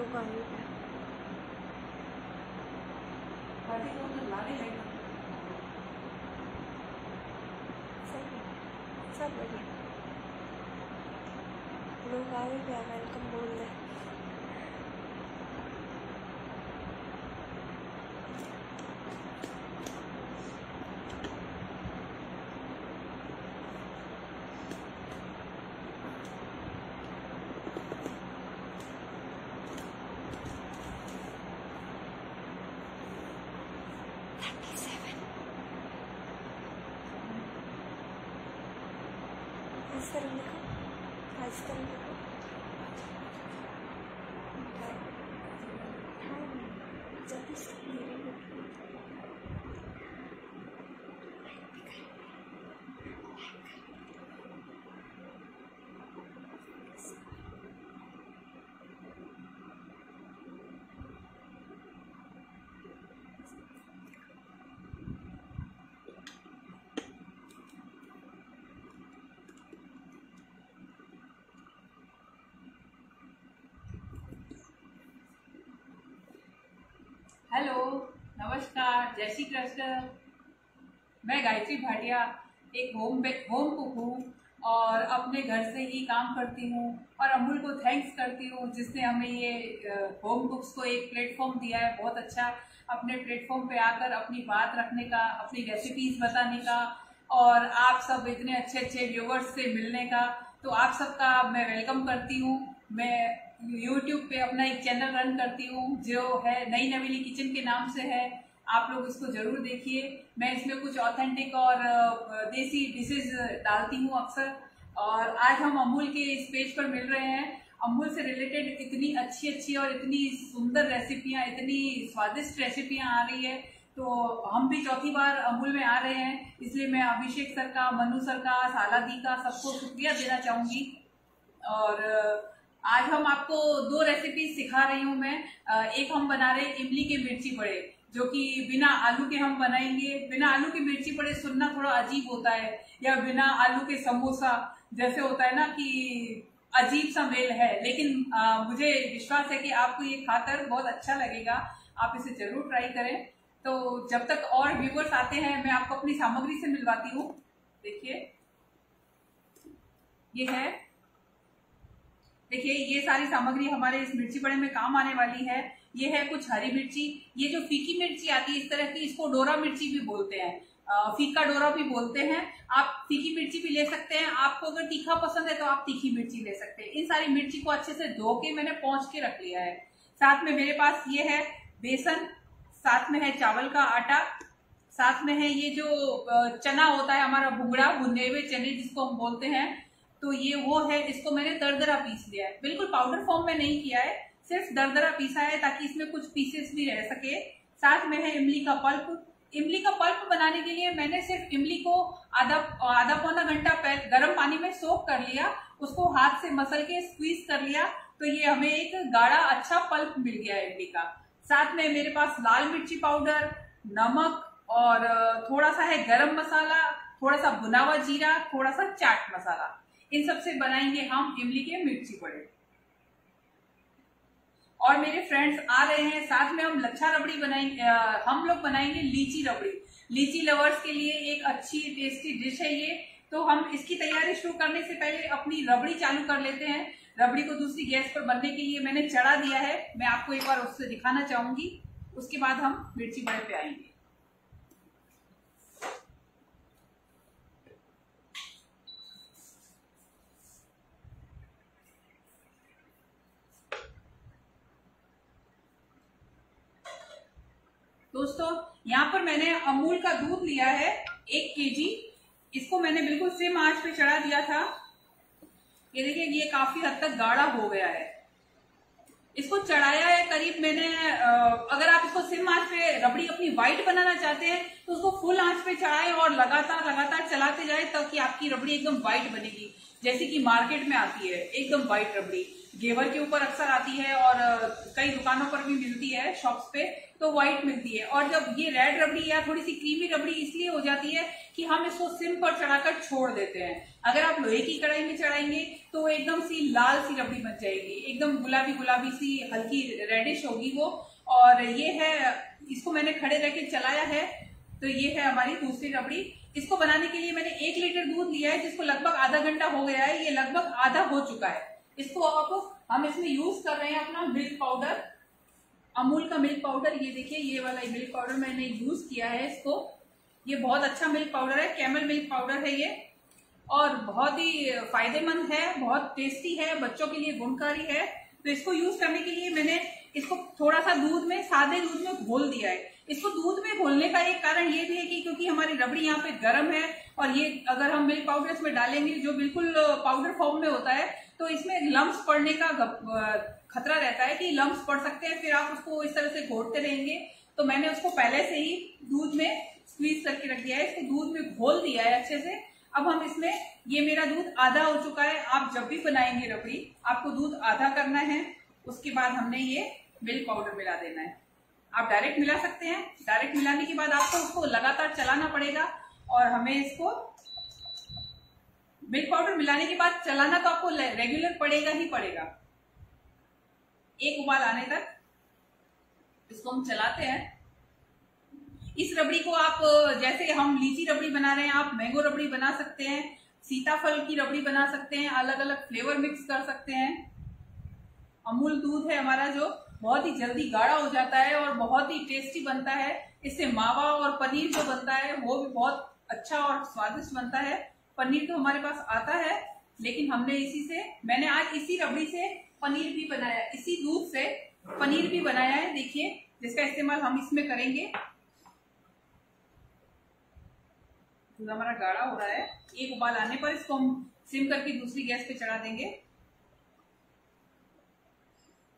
लोग आए हैं। सब बढ़िया, लोग आए हैं, वेलकम बोल रहे। हेलो, नमस्कार, जय श्री कृष्ण। मैं गायत्री भाटिया एक होम कुक हूँ और अपने घर से ही काम करती हूँ और अमूल को थैंक्स करती हूँ जिसने हमें ये होम कुक्स को एक प्लेटफॉर्म दिया है। बहुत अच्छा, अपने प्लेटफॉर्म पे आकर अपनी बात रखने का, अपनी रेसिपीज बताने का और आप सब इतने अच्छे अच्छे व्यूवर्स से मिलने का। तो आप सबका मैं वेलकम करती हूँ। मैं YouTube पे अपना एक चैनल रन करती हूँ जो है नई नवेली किचन के नाम से है। आप लोग इसको जरूर देखिए। मैं इसमें कुछ ऑथेंटिक और देसी डिशेज डालती हूँ अक्सर। और आज हम अमूल के इस पेज पर मिल रहे हैं। अमूल से रिलेटेड इतनी अच्छी अच्छी और इतनी सुंदर रेसिपियाँ, इतनी स्वादिष्ट रेसिपियाँ आ रही है। तो हम भी चौथी बार अमूल में आ रहे हैं, इसलिए मैं अभिषेक सर का, मनु सर का, साला दी का सबको शुक्रिया देना चाहूंगी। और आज हम आपको दो रेसिपी सिखा रही हूँ मैं। एक हम बना रहे हैं इमली के मिर्ची बड़े, जो कि बिना आलू के हम बनाएंगे। बिना आलू के मिर्ची बड़े सुनना थोड़ा अजीब होता है, या बिना आलू के समोसा जैसे होता है ना कि अजीब सा मेल है, लेकिन मुझे विश्वास है कि आपको ये खाकर बहुत अच्छा लगेगा। आप इसे जरूर ट्राई करें। तो जब तक और व्यूवर्स आते हैं, मैं आपको अपनी सामग्री से मिलवाती हूँ। देखिए, ये सारी सामग्री हमारे इस मिर्ची बड़े में काम आने वाली है। ये है कुछ हरी मिर्ची, ये जो फीकी मिर्ची आती है इस तरह की, इसको डोरा मिर्ची भी बोलते हैं, फीका डोरा भी बोलते हैं। आप फीकी मिर्ची भी ले सकते हैं। आपको अगर तीखा पसंद है तो आप तीखी मिर्ची ले सकते हैं। इन सारी मिर्ची को अच्छे से धो के मैंने पोंछ के रख लिया है। साथ में मेरे पास ये है बेसन, साथ में है चावल का आटा, साथ में है ये जो चना होता है हमारा भुगड़ा, भुने हुए चने जिसको हम बोलते हैं, तो ये वो है। इसको मैंने दरदरा पीस लिया है, बिल्कुल पाउडर फॉर्म में नहीं किया है, सिर्फ दरदरा पीसा है ताकि इसमें कुछ पीसेस भी रह सके। साथ में है इमली का पल्प। इमली का पल्प बनाने के लिए मैंने सिर्फ इमली को आधा पौना घंटा गर्म पानी में सोक कर लिया, उसको हाथ से मसल के स्क्वीज कर लिया, तो ये हमें एक गाढ़ा अच्छा पल्प मिल गया है इमली का। साथ में मेरे पास लाल मिर्ची पाउडर, नमक और थोड़ा सा है गरम मसाला, थोड़ा सा भुना हुआ जीरा, थोड़ा सा चाट मसाला। इन सब से बनाएंगे हम इमली के मिर्ची बड़े। और मेरे फ्रेंड्स आ रहे हैं, साथ में हम लच्छा रबड़ी बनाएंगे। हम लोग बनाएंगे लीची रबड़ी। लीची लवर्स के लिए एक अच्छी टेस्टी डिश है ये। तो हम इसकी तैयारी शुरू करने से पहले अपनी रबड़ी चालू कर लेते हैं। रबड़ी को दूसरी गैस पर बनने के लिए मैंने चढ़ा दिया है, मैं आपको एक बार उससे दिखाना चाहूंगी। उसके बाद हम मिर्ची बड़े पे आएंगे। दोस्तों, यहाँ पर मैंने अमूल का दूध लिया है 1 केजी। इसको मैंने बिल्कुल सेम आंच पे चढ़ा दिया था। ये देखिए, ये काफी हद तक गाढ़ा हो गया है। इसको चढ़ाया है करीब मैंने, अगर आप इसको सिम आंच पे रबड़ी अपनी व्हाइट बनाना चाहते हैं तो उसको फुल आंच पे चढ़ाएं और लगातार चलाते जाए, ताकि आपकी रबड़ी एकदम व्हाइट बनेगी, जैसे कि मार्केट में आती है एकदम व्हाइट रबड़ी। घेवर के ऊपर अक्सर आती है और कई दुकानों पर भी मिलती है, शॉप्स पे। तो व्हाइट मिलती है। और जब ये रेड रबड़ी या थोड़ी सी क्रीमी रबड़ी इसलिए हो जाती है कि हम इसको सिम पर चढ़ाकर छोड़ देते हैं। अगर आप लोहे की कढ़ाई में चढ़ाएंगे तो एकदम सी लाल सी रबड़ी बन जाएगी, एकदम गुलाबी गुलाबी सी हल्की रेडिश होगी वो। और ये है, इसको मैंने खड़े रह के चलाया है, तो ये है हमारी दूसरी रबड़ी। इसको बनाने के लिए मैंने 1 लीटर दूध लिया है, जिसको लगभग आधा घंटा हो गया है, ये लगभग आधा हो चुका है। इसको अब हम इसमें यूज कर रहे हैं अपना मिल्क पाउडर, अमूल का मिल्क पाउडर। ये देखिए, ये वाला मिल्क पाउडर मैंने यूज किया है इसको। ये बहुत अच्छा मिल्क पाउडर है, कैमल मिल्क पाउडर है ये, और बहुत ही फायदेमंद है, बहुत टेस्टी है, बच्चों के लिए गुणकारी है। तो इसको यूज करने के लिए मैंने इसको थोड़ा सा दूध में, सादे दूध में घोल दिया है। इसको दूध में घोलने का एक कारण ये भी है कि क्योंकि हमारी रबड़ी यहाँ पे गर्म है, और ये अगर हम मिल्क पाउडर इसमें डालेंगे जो बिल्कुल पाउडर फॉर्म में होता है, तो इसमें लम्स पड़ने का खतरा रहता है कि लम्स पड़ सकते हैं, फिर आप उसको इस तरह से घोटते रहेंगे। तो मैंने उसको पहले से ही दूध में स्क्वीज करके रख दिया है, इसको दूध में घोल दिया है अच्छे से। अब हम इसमें, ये मेरा दूध आधा हो चुका है। आप जब भी बनाएंगे रबड़ी, आपको दूध आधा करना है, उसके बाद हमने ये मिल्क पाउडर मिला देना है। आप डायरेक्ट मिला सकते हैं, डायरेक्ट मिलाने के बाद आपको उसको लगातार चलाना पड़ेगा, और हमें इसको मिल्क पाउडर मिलाने के बाद चलाना तो आपको रेगुलर पड़ेगा ही पड़ेगा। एक उबाल आने तक इसको हम चलाते हैं। इस रबड़ी को आप, जैसे हम लीची रबड़ी बना रहे हैं, आप मैंगो रबड़ी बना सकते हैं, सीताफल की रबड़ी बना सकते हैं, अलग अलग फ्लेवर मिक्स कर सकते हैं। अमूल दूध है हमारा, जो बहुत ही जल्दी गाढ़ा हो जाता है और बहुत ही टेस्टी बनता है। इससे मावा और पनीर जो बनता है वो भी बहुत अच्छा और स्वादिष्ट बनता है। पनीर तो हमारे पास आता है, लेकिन हमने मैंने आज इसी रबड़ी से पनीर भी बनाया, इसी दूध से पनीर भी बनाया है। देखिए, जिसका इस्तेमाल हम इसमें करेंगे। दूध हमारा गाढ़ा हो रहा है, एक उबाल आने पर इसको हम सिम करके दूसरी गैस पे चढ़ा देंगे।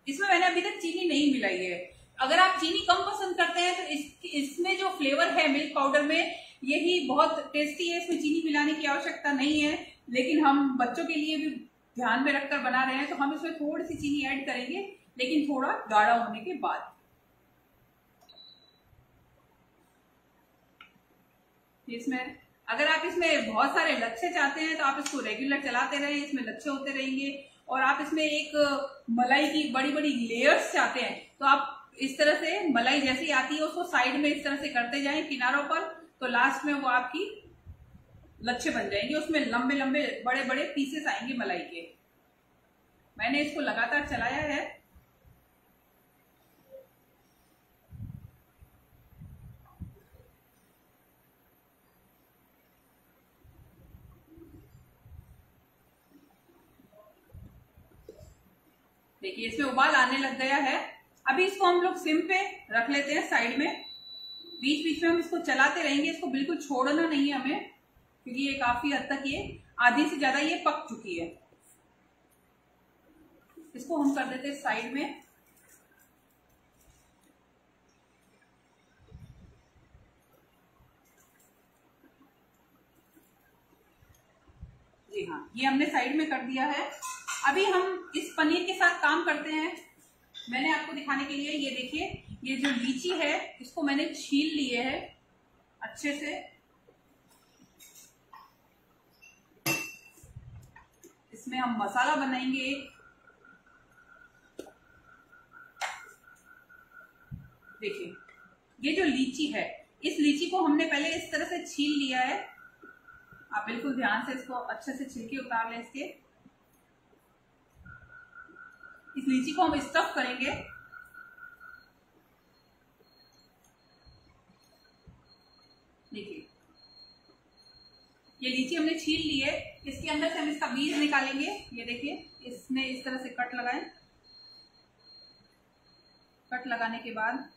इसमें मैंने अभी तक चीनी नहीं मिलाई है। अगर आप चीनी कम पसंद करते हैं तो इसमें जो फ्लेवर है मिल्क पाउडर में, यही बहुत टेस्टी है, इसमें चीनी मिलाने की आवश्यकता नहीं है। लेकिन हम बच्चों के लिए भी ध्यान में रखकर बना रहे हैं, तो हम इसमें थोड़ी सी चीनी ऐड करेंगे, लेकिन थोड़ा गाढ़ा होने के बाद। इसमें अगर आप इसमें बहुत सारे लच्छे चाहते हैं तो आप इसको रेगुलर चलाते रहें, इसमें लच्छे होते रहेंगे। और आप इसमें एक मलाई की बड़ी बड़ी लेयर्स चाहते हैं, तो आप इस तरह से मलाई जैसी आती है उसको साइड में इस तरह से करते जाएं किनारों पर, तो लास्ट में वो आपकी लच्छे बन जाएंगे। उसमें लंबे लंबे बड़े बड़े पीसेस आएंगे मलाई के। मैंने इसको लगातार चलाया है। देखिए, इसमें उबाल आने लग गया है। अभी इसको हम लोग सिम पे रख लेते हैं साइड में। बीच बीच में हम इसको चलाते रहेंगे, इसको बिल्कुल छोड़ना नहीं है हमें, क्योंकि ये काफी हद तक, ये आधी से ज्यादा ये पक चुकी है। इसको हम कर देते हैं साइड में। जी हाँ, ये हमने साइड में कर दिया है। अभी हम इस पनीर के साथ काम करते हैं। मैंने आपको दिखाने के लिए, ये देखिए, ये जो लीची है इसको मैंने छील लिए है अच्छे से। इसमें हम मसाला बनाएंगे। देखिए, ये जो लीची है, इस लीची को हमने पहले इस तरह से छील लिया है। आप बिल्कुल ध्यान से इसको अच्छे से छिलके उतार लें इसके। इस लीची को हम स्टफ करेंगे। देखिए, ये लीची हमने छील ली है। इसके अंदर से हम इसका बीज निकालेंगे। ये देखिए, इसमें इस तरह से कट लगाएं। कट लगाने के बाद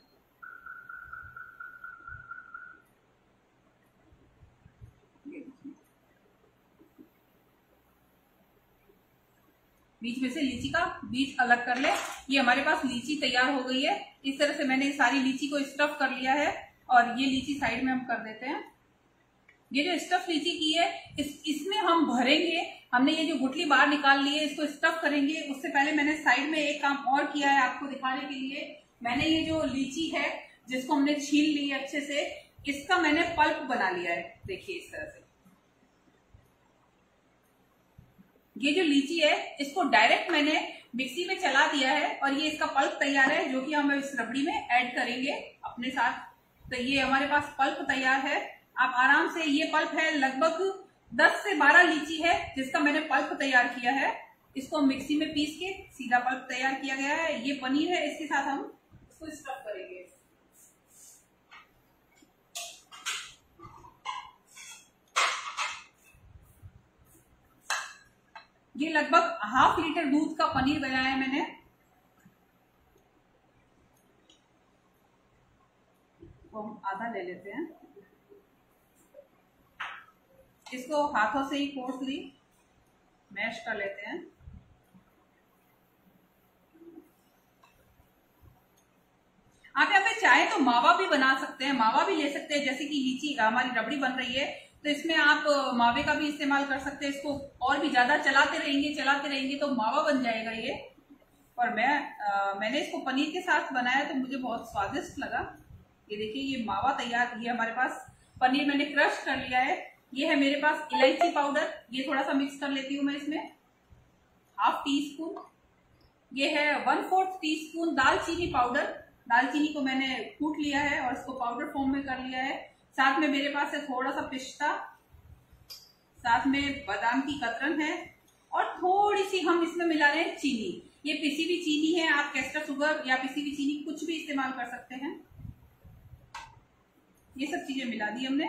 बीच में से लीची का बीज अलग कर ले। ये हमारे पास लीची तैयार हो गई है। इस तरह से मैंने सारी लीची को स्टफ कर लिया है, और ये लीची साइड में हम कर देते हैं। ये जो स्टफ लीची की है, इसमें हम भरेंगे। हमने ये जो गुठली बाहर निकाल ली है, इसको स्टफ करेंगे। उससे पहले मैंने साइड में एक काम और किया है आपको दिखाने के लिए। मैंने ये जो लीची है, जिसको हमने छील ली है अच्छे से। इसका मैंने पल्प बना लिया है, देखिए इस तरह से। ये जो लीची है इसको डायरेक्ट मैंने मिक्सी में चला दिया है और ये इसका पल्प तैयार है, जो कि हम इस रबड़ी में ऐड करेंगे अपने साथ। तो ये हमारे पास पल्प तैयार है। आप आराम से, ये पल्प है लगभग 10 से 12 लीची है जिसका मैंने पल्प तैयार किया है। इसको मिक्सी में पीस के सीधा पल्प तैयार किया गया है। ये पनीर है, इसके साथ हम इसको स्टफ करेंगे। ये लगभग ½ लीटर दूध का पनीर बनाया है मैंने। तो हम आधा ले लेते हैं। इसको हाथों से ही कोर्सली मैश कर लेते हैं। आप यहाँ पे चाहे तो मावा भी बना सकते हैं, मावा भी ले सकते हैं। जैसे कि लीची हमारी रबड़ी बन रही है तो इसमें आप मावे का भी इस्तेमाल कर सकते हैं। इसको और भी ज्यादा चलाते रहेंगे तो मावा बन जाएगा ये। और मैंने इसको पनीर के साथ बनाया तो मुझे बहुत स्वादिष्ट लगा। ये देखिए, ये मावा तैयार, ये हमारे पास पनीर मैंने क्रश कर लिया है। ये है मेरे पास इलायची पाउडर, ये थोड़ा सा मिक्स कर लेती हूँ मैं इसमें, ½ टीस्पून। ये है 1/4 टीस्पून दालचीनी पाउडर। दालचीनी को मैंने कूट लिया है और इसको पाउडर फॉर्म में कर लिया है। साथ में मेरे पास है थोड़ा सा पिस्ता, साथ में बादाम की कतरन है और थोड़ी सी हम इसमें मिला रहे हैं चीनी। ये पिसी हुई चीनी है, आप कैस्टर शुगर या पिसी हुई चीनी कुछ भी इस्तेमाल कर सकते हैं। ये सब चीजें मिला दी हमने।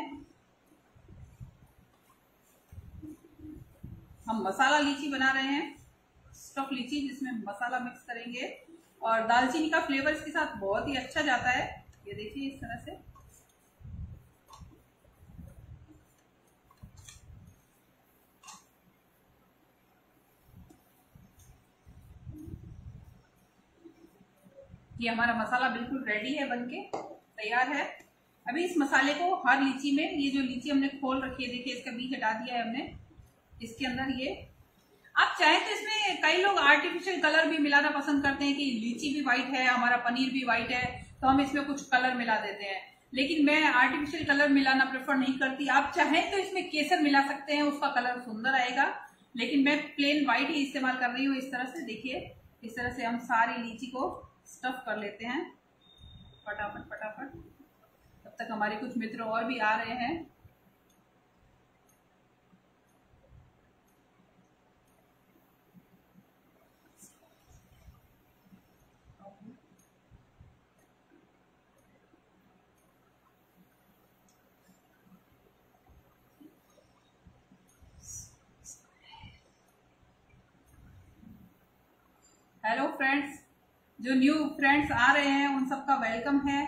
हम मसाला लीची बना रहे हैं, स्टफ लीची, जिसमें मसाला मिक्स करेंगे और दालचीनी का फ्लेवर इसके साथ बहुत ही अच्छा जाता है। ये देखिए इस तरह से। ये हमारा मसाला बिल्कुल रेडी है, बनके तैयार है। अभी इस मसाले को हर लीची में, ये जो लीची हमने खोल रखी है देखिए, इसका बीज हटा दिया है हमने, इसके अंदर ये आप चाहें तो इसमें कई लोग आर्टिफिशियल कलर भी मिलाना पसंद करते हैं कि लीची भी व्हाइट है, हमारा पनीर भी व्हाइट है, तो हम इसमें कुछ कलर मिला देते हैं। लेकिन मैं आर्टिफिशियल कलर मिलाना प्रेफर नहीं करती। आप चाहें तो इसमें केसर मिला सकते हैं, उसका कलर सुंदर आएगा, लेकिन मैं प्लेन व्हाइट ही इस्तेमाल कर रही हूँ। इस तरह से देखिए, इस तरह से हम सारी लीची को स्टफ कर लेते हैं फटाफट फटाफट। तब तक हमारे कुछ मित्र और भी आ रहे हैं। हेलो फ्रेंड्स, जो न्यू फ्रेंड्स आ रहे हैं उन सबका वेलकम है।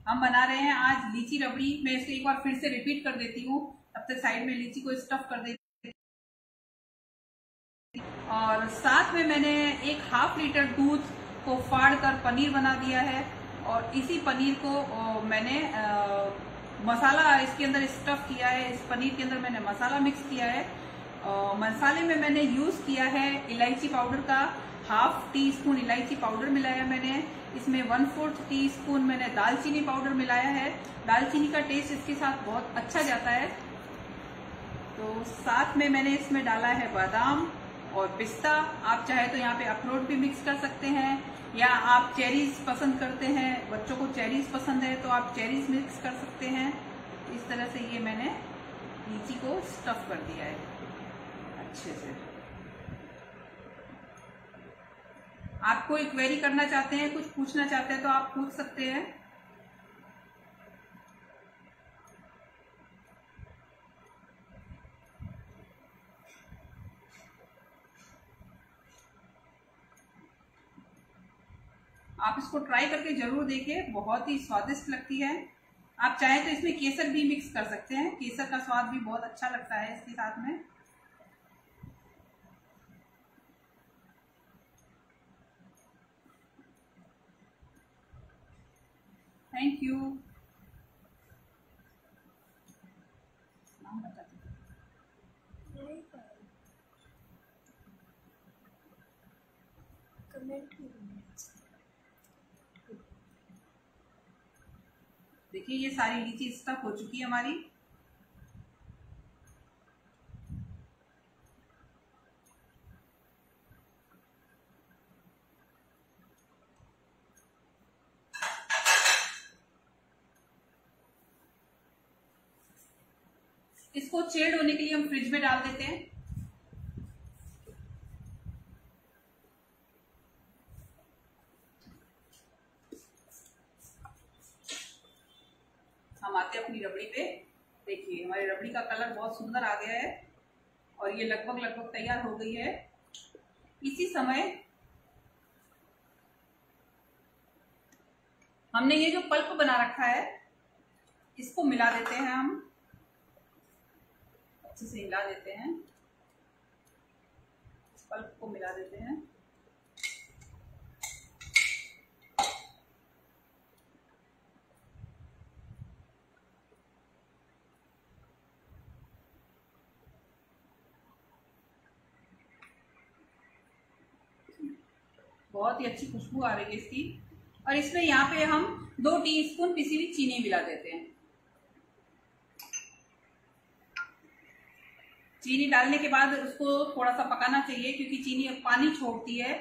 हम बना रहे हैं आज लीची रबड़ी। मैं इसको एक बार फिर से रिपीट कर देती हूँ, तब तक साइड में लीची को स्टफ कर देती हूँ। और साथ में मैंने एक ½ लीटर दूध को फाड़ कर पनीर बना दिया है और इसी पनीर को मैंने मसाला इसके अंदर स्टफ किया है। इस पनीर के अंदर मैंने मसाला मिक्स किया है। मसाले में मैंने यूज किया है इलायची पाउडर का ½ टीस्पून इलायची पाउडर मिलाया मैंने। इसमें 1/4 टीस्पून मैंने दालचीनी पाउडर मिलाया है। दालचीनी का टेस्ट इसके साथ बहुत अच्छा जाता है। तो साथ में मैंने इसमें डाला है बादाम और पिस्ता। आप चाहे तो यहाँ पे अखरोट भी मिक्स कर सकते हैं, या आप चेरीज पसंद करते हैं, बच्चों को चेरीज पसंद है तो आप चेरीज मिक्स कर सकते हैं। इस तरह से ये मैंने लीची को स्टफ कर दिया है अच्छे से। आप कोई क्वेरी करना चाहते हैं, कुछ पूछना चाहते हैं तो आप पूछ सकते हैं। आप इसको ट्राई करके जरूर देखिए, बहुत ही स्वादिष्ट लगती है। आप चाहें तो इसमें केसर भी मिक्स कर सकते हैं, केसर का स्वाद भी बहुत अच्छा लगता है इसके साथ में। Thank you. कमेंट देखिए ये सारी लीची स्टफ हो चुकी है हमारी। इसको चेड होने के लिए हम फ्रिज में डाल देते हैं। हम आते हैं अपनी रबड़ी पे। देखिए हमारी रबड़ी का कलर बहुत सुंदर आ गया है और ये लगभग लगभग तैयार हो गई है। इसी समय हमने ये जो पल्प बना रखा है इसको मिला देते हैं, हम अच्छे से हिला देते हैं, पल्प को मिला देते हैं। बहुत ही अच्छी खुशबू आ रही है इसकी। और इसमें यहाँ पे हम 2 टीस्पून पिसी हुई चीनी मिला देते हैं। चीनी डालने के बाद उसको थोड़ा सा पकाना चाहिए क्योंकि चीनी पानी छोड़ती है,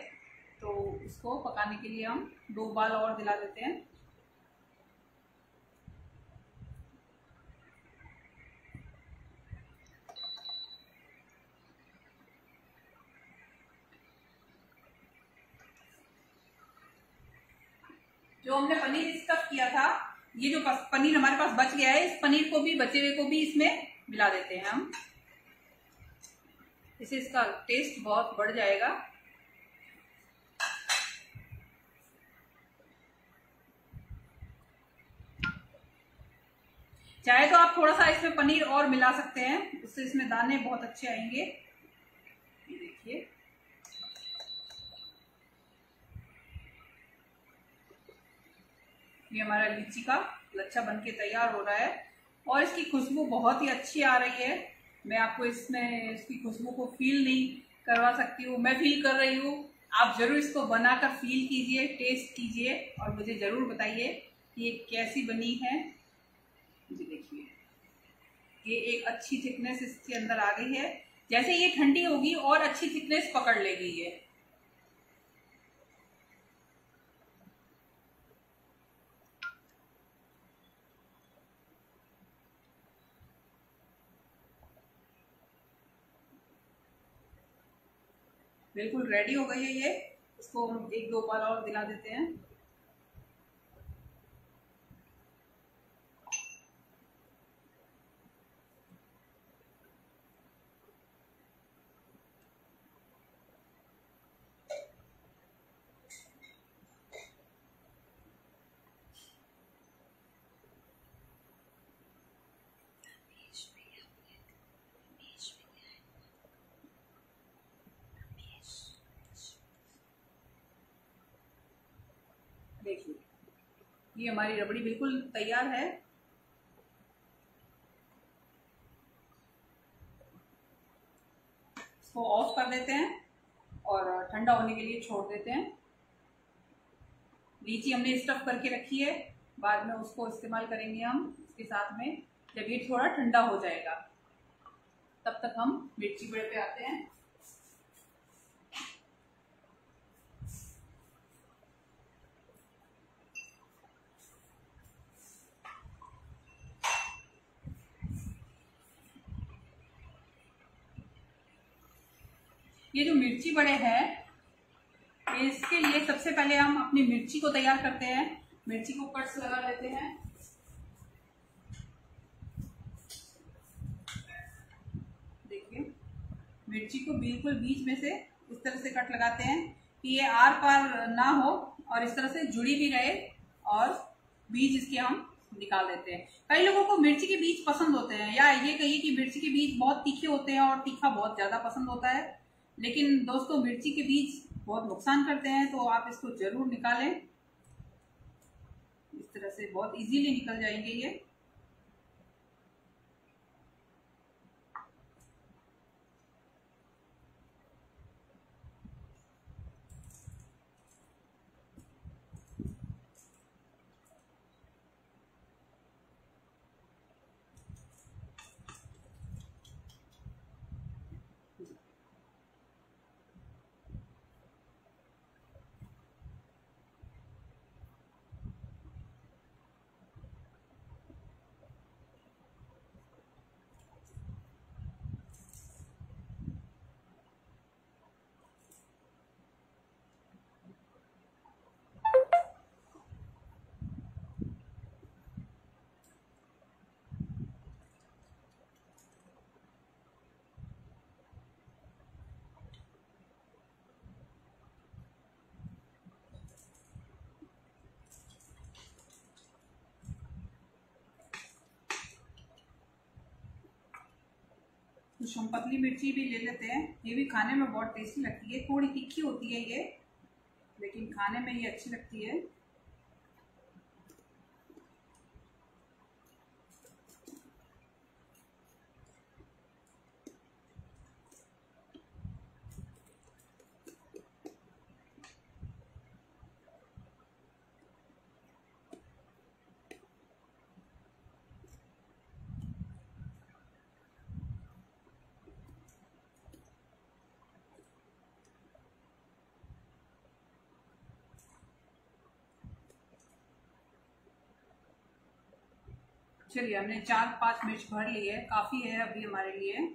तो उसको पकाने के लिए हम 2 उबाल और दिला देते हैं। जो हमने पनीर स्टफ किया था, ये जो पनीर हमारे पास बच गया है, इस पनीर को भी, बचे हुए को भी इसमें मिला देते हैं हम। इससे इसका टेस्ट बहुत बढ़ जाएगा। चाहे तो आप थोड़ा सा इसमें पनीर और मिला सकते हैं, उससे इसमें दाने बहुत अच्छे आएंगे। ये देखिए ये हमारा लीची का लच्छा बनके तैयार हो रहा है और इसकी खुशबू बहुत ही अच्छी आ रही है। मैं आपको इसमें इसकी खुशबू को फील नहीं करवा सकती हूँ, मैं फील कर रही हूँ। आप जरूर इसको बनाकर फील कीजिए, टेस्ट कीजिए और मुझे जरूर बताइए कि ये कैसी बनी है। जी देखिए ये एक अच्छी थिकनेस इसके अंदर आ गई है। जैसे ये ठंडी होगी और अच्छी थिकनेस पकड़ लेगी ये। बिल्कुल रेडी हो गई है ये। इसको हम 1-2 उबाल और दिला देते हैं। देखिए ये हमारी रबड़ी बिल्कुल तैयार है। इसको ऑफ कर देते हैं और ठंडा होने के लिए छोड़ देते हैं। लीची हमने स्टफ करके रखी है, बाद में उसको इस्तेमाल करेंगे हम इसके साथ में जब ये थोड़ा ठंडा हो जाएगा। तब तक हम मिर्ची बड़े पे आते हैं। ये जो मिर्ची बड़े हैं, इसके लिए सबसे पहले हम अपनी मिर्ची को तैयार करते हैं। मिर्ची को कट्स लगा लेते हैं। देखिए मिर्ची को बिल्कुल बीच में से इस तरह से कट लगाते हैं कि ये आर पार ना हो और इस तरह से जुड़ी भी रहे और बीज इसके हम निकाल देते हैं। कई लोगों को मिर्ची के बीज पसंद होते हैं, या ये कहिए कि मिर्ची के बीज बहुत तीखे होते हैं और तीखा बहुत ज्यादा पसंद होता है। लेकिन दोस्तों मिर्ची के बीज बहुत नुकसान करते हैं, तो आप इसको जरूर निकालें। इस तरह से बहुत इजीली निकल जाएंगे ये। कुछ हम पतली मिर्ची भी ले लेते हैं। ये भी खाने में बहुत टेस्टी लगती है, थोड़ी तीखी होती है ये, लेकिन खाने में ये अच्छी लगती है। चलिए हमने 4-5 मिर्च भर ली है, काफी है अभी हमारे लिए।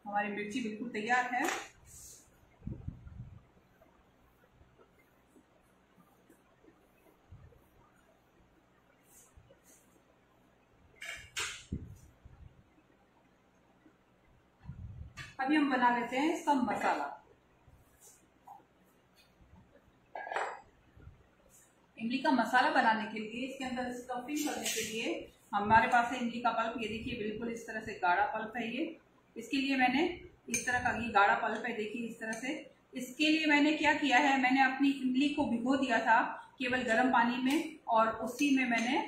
हमारी मिर्ची बिल्कुल तैयार है। अभी हम बना लेते हैं इसका मसाला। इमली का मसाला बनाने के लिए, इसके अंदर स्टफिंग करने के लिए हमारे पास है इमली का पल्प। ये देखिए बिल्कुल इस तरह से गाढ़ा पल्प है ये। इसके लिए मैंने इस तरह का ये गाढ़ा पल्प है, देखिए इस तरह से। इसके लिए मैंने क्या किया है, मैंने अपनी इमली को भिगो दिया था केवल गर्म पानी में, और उसी में मैंने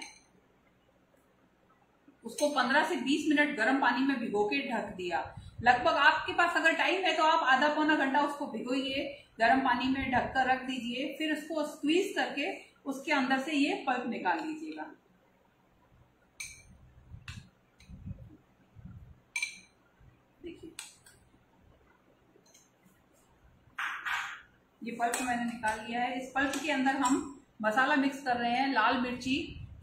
उसको 15 से 20 मिनट गर्म पानी में भिगो के ढक दिया। लगभग आपके पास अगर टाइम है तो आप आधा पौना घंटा उसको भिगोइए, गर्म पानी में ढक कर रख दीजिए, फिर उसको स्क्वीज करके उसके अंदर से ये पल्प निकाल लीजिएगा। देखिए ये पल्प मैंने निकाल लिया है। इस पल्प के अंदर हम मसाला मिक्स कर रहे हैं। लाल मिर्ची,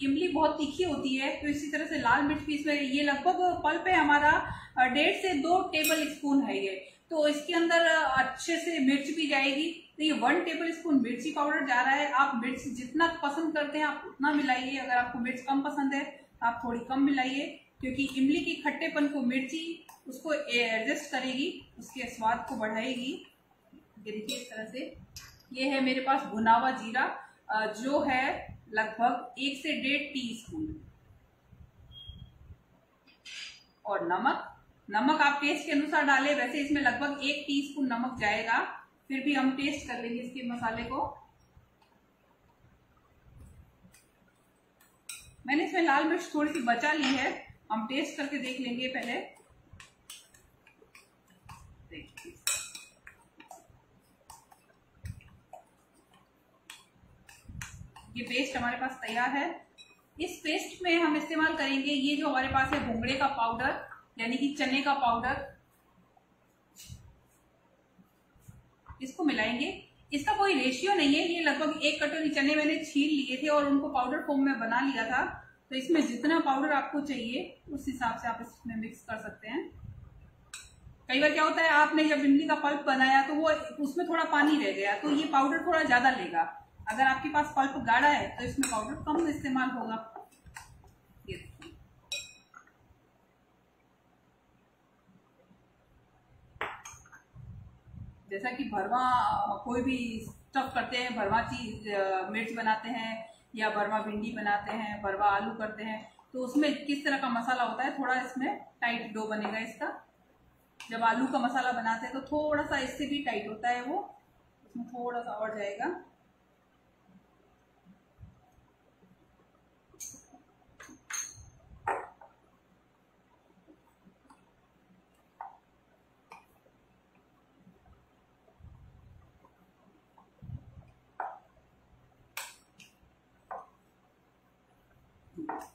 इमली बहुत तीखी होती है तो इसी तरह से लाल मिर्च भी इसमें, ये लगभग पल्प है हमारा 1.5 से 2 टेबल स्पून है ये। तो इसके अंदर अच्छे से मिर्च भी जाएगी। तो ये 1 टेबल स्पून मिर्ची पाउडर जा रहा है। आप मिर्च जितना पसंद करते हैं आप उतना मिलाइए। अगर आपको मिर्च कम पसंद है आप थोड़ी कम मिलाइए, क्योंकि इमली की खट्टेपन को मिर्ची उसको एडजस्ट करेगी, उसके स्वाद को बढ़ाएगी। ये देखिए इस तरह से। ये है मेरे पास भुना हुआ जीरा, जो है लगभग 1 से 1.5 टीस्पून। और नमक आप टेस्ट के अनुसार डालें। वैसे इसमें लगभग 1 टीस्पून नमक जाएगा, फिर भी हम टेस्ट कर लेंगे इसके मसाले को। मैंने इसमें लाल मिर्च थोड़ी सी बचा ली है, हम टेस्ट करके देख लेंगे पहले। देखिए ये पेस्ट हमारे पास तैयार है। इस पेस्ट में हम इस्तेमाल करेंगे ये जो हमारे पास है भुंगड़े का पाउडर, यानी कि चने का पाउडर। इसको मिलाएंगे। इसका कोई रेशियो नहीं है, ये लगभग 1 कटोरी चने मैंने छील लिए थे और उनको पाउडर फॉर्म में बना लिया था। तो इसमें जितना पाउडर आपको चाहिए उस हिसाब से आप इसमें मिक्स कर सकते हैं। कई बार क्या होता है, आपने जब इमली का पल्प बनाया तो वो उसमें थोड़ा पानी रह गया, तो ये पाउडर थोड़ा ज्यादा लेगा। अगर आपके पास पल्प गाढ़ा है तो इसमें पाउडर कम इस्तेमाल होगा। जैसा कि भरवा कोई भी स्टफ करते हैं, भरवा चीज मिर्च बनाते हैं या भरवा भिंडी बनाते हैं, भरवा आलू करते हैं, तो उसमें किस तरह का मसाला होता है, थोड़ा इसमें टाइट डो बनेगा इसका। जब आलू का मसाला बनाते हैं तो थोड़ा सा इससे भी टाइट होता है वो, इसमें थोड़ा सा और जाएगा।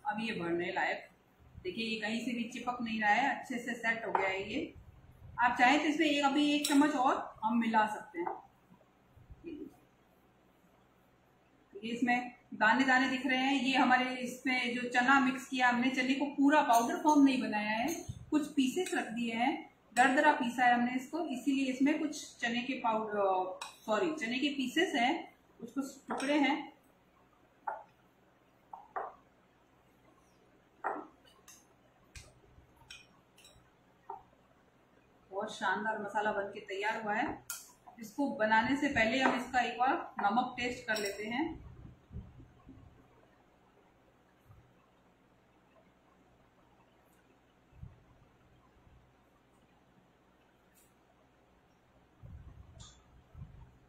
अब ये भरने लायक, देखिए ये कहीं से भी चिपक नहीं रहा है, अच्छे से सेट हो गया है ये। आप चाहें तो इसमें अभी 1 चम्मच और हम मिला सकते हैं। ये इसमें दाने दाने दिख रहे हैं, ये हमारे इसमें जो चना मिक्स किया हमने, चने को पूरा पाउडर फॉर्म नहीं बनाया है, कुछ पीसेस रख दिए हैं दरदरा पीसा है हमने इसको, इसीलिए इसमें कुछ चने के चने के पीसेस हैं, कुछ टुकड़े हैं। बहुत शानदार मसाला बनके तैयार हुआ है। इसको बनाने से पहले हम इसका एक बार नमक टेस्ट कर लेते हैं।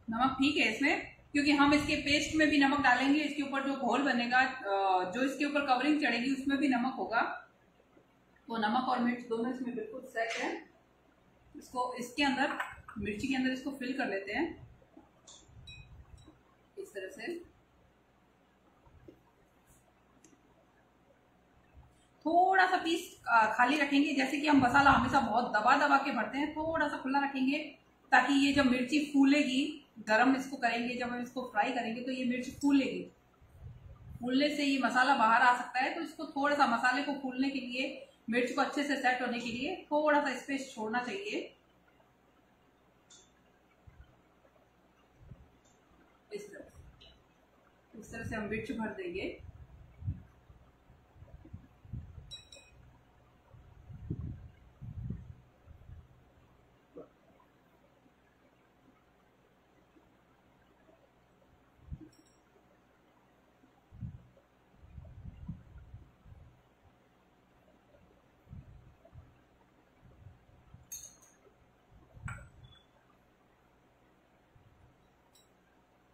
नमक ठीक है इसमें, क्योंकि हम इसके पेस्ट में भी नमक डालेंगे। इसके ऊपर जो घोल बनेगा, जो इसके ऊपर कवरिंग चढ़ेगी, उसमें भी नमक होगा। तो नमक और मिर्च दोनों इसमें बिल्कुल सेट है। इसको इसके अंदर, मिर्ची के अंदर इसको फिल कर लेते हैं इस तरह से। थोड़ा सा पीस खाली रखेंगे, जैसे कि हम मसाला हमेशा बहुत दबा दबा के भरते हैं, थोड़ा सा खुला रखेंगे ताकि ये जब मिर्ची फूलेगी, गरम इसको करेंगे, जब हम इसको फ्राई करेंगे तो ये मिर्च फूलेगी। फूलने से ये मसाला बाहर आ सकता है। तो इसको थोड़ा सा मसाले को फूलने के लिए, मिर्च को अच्छे से सेट होने के लिए थोड़ा सा स्पेस छोड़ना चाहिए। इस तरह से हम मिर्च भर देंगे।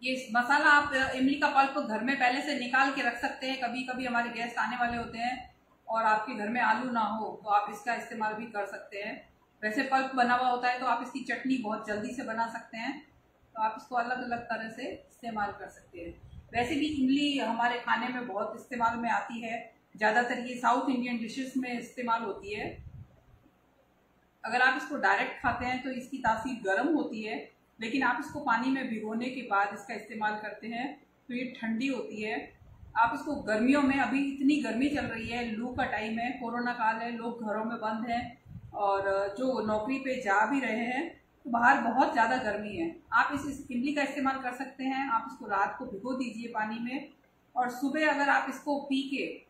ये मसाला आप इमली का पल्प घर में पहले से निकाल के रख सकते हैं। कभी कभी हमारे गेस्ट आने वाले होते हैं और आपके घर में आलू ना हो, तो आप इसका इस्तेमाल भी कर सकते हैं। वैसे पल्प बना हुआ होता है तो आप इसकी चटनी बहुत जल्दी से बना सकते हैं। तो आप इसको अलग अलग तरह से इस्तेमाल कर सकते हैं। वैसे भी इमली हमारे खाने में बहुत इस्तेमाल में आती है। ज़्यादातर ये साउथ इंडियन डिशेस में इस्तेमाल होती है। अगर आप इसको डायरेक्ट खाते हैं तो इसकी तासीर गर्म होती है, लेकिन आप इसको पानी में भिगोने के बाद इसका इस्तेमाल करते हैं तो ये ठंडी होती है। आप इसको गर्मियों में, अभी इतनी गर्मी चल रही है, लू का टाइम है, कोरोना काल है, लोग घरों में बंद हैं और जो नौकरी पे जा भी रहे हैं तो बाहर बहुत ज़्यादा गर्मी है। आप इस इमली का इस्तेमाल कर सकते हैं। आप इसको रात को भिगो दीजिए पानी में, और सुबह अगर आप इसको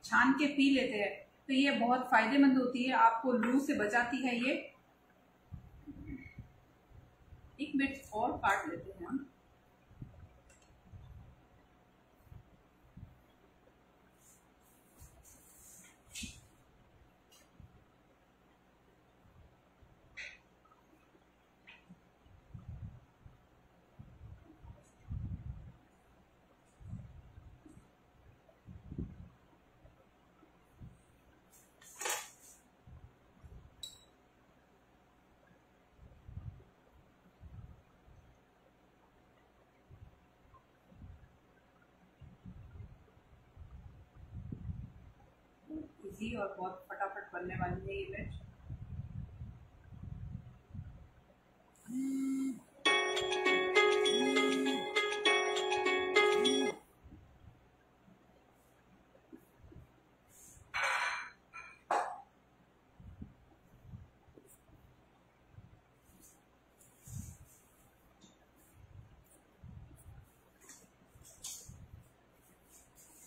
छान के पी लेते हैं तो ये बहुत फायदेमंद होती है, आपको लू से बचाती है ये। एक मिर्च और काट लेते हैं हम। इजी और बहुत फटाफट बनने वाली है ये मिर्च।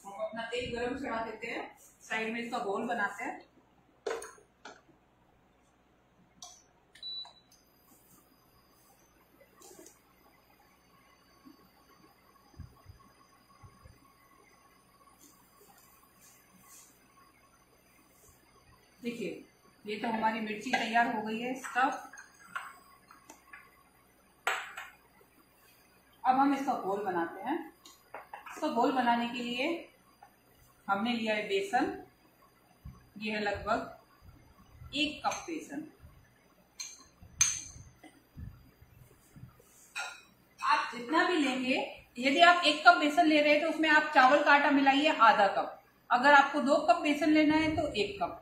हम अपना तेल गरम चढ़ा देते हैं, साइड में इसका घोल बनाते हैं। देखिए, ये तो हमारी मिर्ची तैयार हो गई है स्टफ। अब हम इसका घोल बनाते हैं। इसका घोल बनाने के लिए हमने लिया है बेसन। ये है लगभग 1 कप बेसन। आप जितना भी लेंगे, यदि आप 1 कप बेसन ले रहे हैं तो उसमें आप चावल का आटा मिलाइए आधा कप। अगर आपको 2 कप बेसन लेना है तो 1 कप,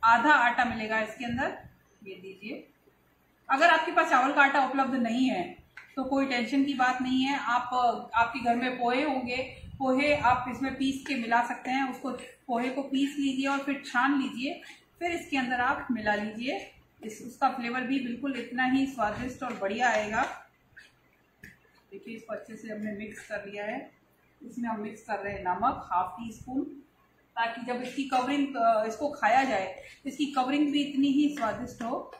आधा आटा मिलेगा इसके अंदर। ये दीजिए। अगर आपके पास चावल का आटा उपलब्ध नहीं है तो कोई टेंशन की बात नहीं है। आपके घर में पोहे होंगे, पोहे आप इसमें पीस के मिला सकते हैं। उसको पोहे को पीस लीजिए और फिर छान लीजिए, फिर इसके अंदर आप मिला लीजिए। उसका फ्लेवर भी बिल्कुल इतना ही स्वादिष्ट और बढ़िया आएगा। देखिए इसको अच्छे से हमने मिक्स कर लिया है। इसमें हम मिक्स कर रहे हैं नमक 1/2 टीस्पून, ताकि जब इसकी कवरिंग इसको खाया जाए तो इसकी कवरिंग भी इतनी ही स्वादिष्ट हो।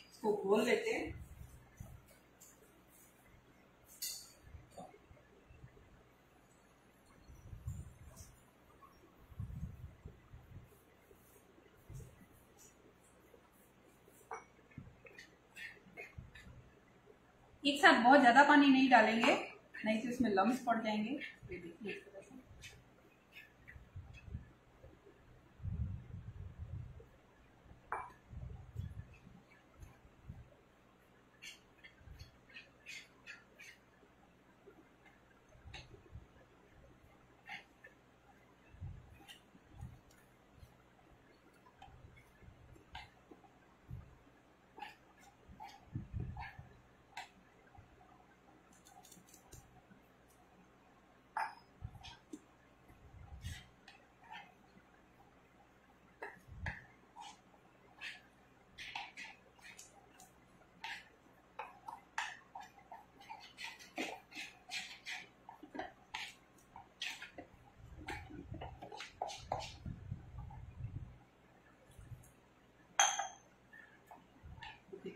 इसको घोल लेते हैं। एक साथ बहुत ज्यादा पानी नहीं डालेंगे, नहीं तो इसमें लम्स पड़ जाएंगे। ये देखिए इस तरह से।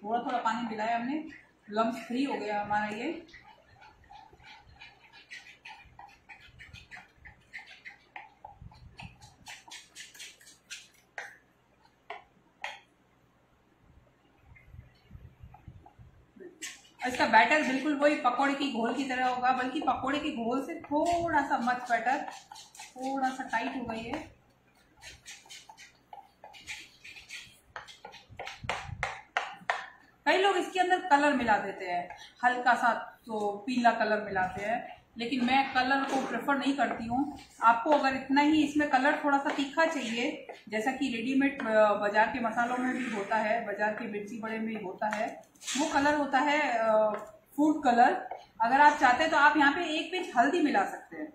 थोड़ा थोड़ा पानी मिलाया हमने, लम्स फ्री हो गया हमारा ये। इसका बैटर बिल्कुल वही पकौड़े की घोल की तरह होगा, बल्कि पकौड़े की घोल से थोड़ा सा मच बैटर, थोड़ा सा टाइट हो गई है। कई लोग इसके अंदर कलर मिला देते हैं, हल्का सा तो पीला कलर मिलाते हैं, लेकिन मैं कलर को प्रेफर नहीं करती हूँ। आपको अगर इतना ही इसमें कलर थोड़ा सा तीखा चाहिए, जैसा कि रेडीमेड बाजार के मसालों में भी होता है, बाजार के मिर्ची बड़े में होता है, वो कलर होता है फूड कलर। अगर आप चाहते हैं तो आप यहाँ पे 1 पिंच हल्दी मिला सकते हैं,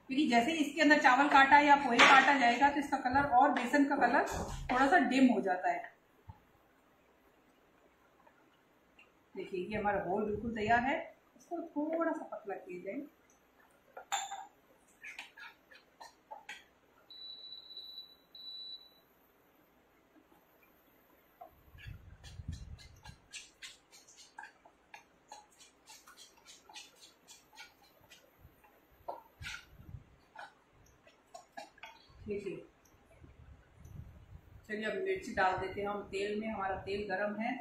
क्योंकि जैसे इसके अंदर चावल काटा या पोहे काटा जाएगा तो इसका कलर और बेसन का कलर थोड़ा सा डिम हो जाता है। देखिए ये हमारा घोल बिल्कुल तैयार है। इसको थोड़ा सा पतला किया जाए। देखिए चलिए अब मिर्ची डाल देते हैं हम तेल में। हमारा तेल गरम है।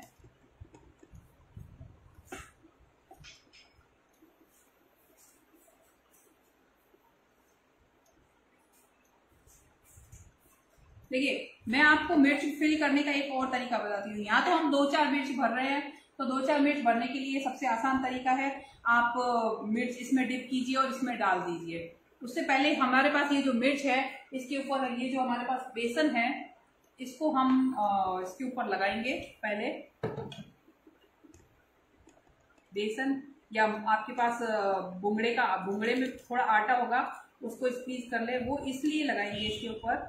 देखिए मैं आपको मिर्च फिल करने का एक और तरीका बताती हूँ। यहाँ तो हम 2-4 मिर्च भर रहे हैं, तो 2-4 मिर्च भरने के लिए सबसे आसान तरीका है, आप मिर्च इसमें डिप कीजिए और इसमें डाल दीजिए। उससे पहले हमारे पास ये जो मिर्च है, इसके ऊपर ये जो हमारे पास बेसन है, इसको हम इसके ऊपर लगाएंगे। पहले बेसन, या आपके पास बुंगड़े में थोड़ा आटा होगा, उसको स्क्वीज कर ले, वो इसलिए लगाएंगे इसके ऊपर।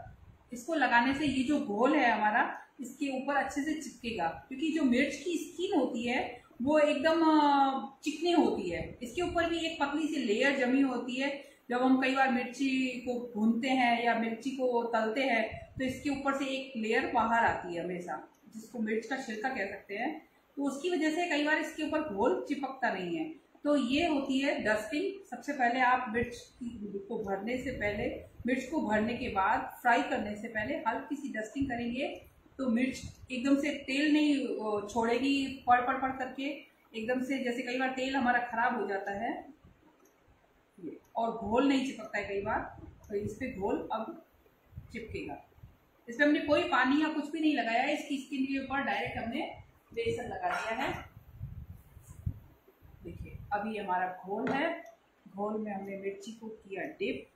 इसको लगाने से ये जो घोल है हमारा, इसके ऊपर अच्छे से चिपकेगा, क्योंकि जो मिर्च की स्किन होती है वो एकदम चिकनी होती है। इसके ऊपर भी एक पतली सी लेयर जमी होती है। जब हम कई बार मिर्ची को भूनते हैं या मिर्ची को तलते हैं, तो इसके ऊपर से एक लेयर बाहर आती है हमेशा, जिसको मिर्च का छिलका कह सकते हैं। तो उसकी वजह से कई बार इसके ऊपर घोल चिपकता नहीं है। तो ये होती है डस्टिंग। सबसे पहले आप मिर्च को भरने से पहले, मिर्च को भरने के बाद, फ्राई करने से पहले हल्की सी डस्टिंग करेंगे, तो मिर्च एकदम से तेल नहीं छोड़ेगी पड़ पड़ पड़ करके एकदम से। जैसे कई बार तेल हमारा खराब हो जाता है और घोल नहीं चिपकता है कई बार, तो इस पे घोल अब चिपकेगा। इसमें हमने कोई पानी या कुछ भी नहीं लगाया है, इसकी स्किन के ऊपर डायरेक्ट हमने बेसन लगा दिया है। देखिए अभी हमारा घोल है, घोल में हमने मिर्ची को किया डिप।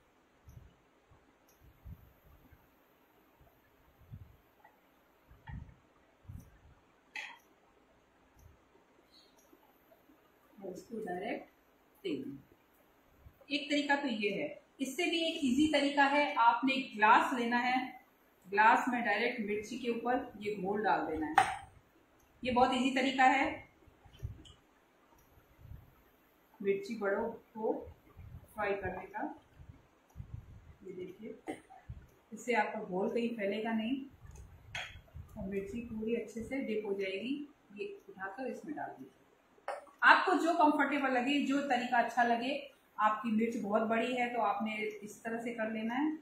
इसको डायरेक्ट तेल में। एक तरीका तो ये है। इससे भी एक इजी तरीका है, आपने एक ग्लास लेना है, ग्लास में डायरेक्ट मिर्ची के ऊपर ये घोल डाल देना है। ये बहुत इजी तरीका है मिर्ची बड़ों को फ्राई करने का। ये देखिए, इससे आपका घोल कहीं फैलेगा नहीं और मिर्ची पूरी अच्छे से डिप हो जाएगी। ये उठाकर इसमें डाल दीजिए। आपको जो कंफर्टेबल लगे, जो तरीका अच्छा लगे। आपकी मिर्च बहुत बड़ी है तो आपने इस तरह से कर लेना है।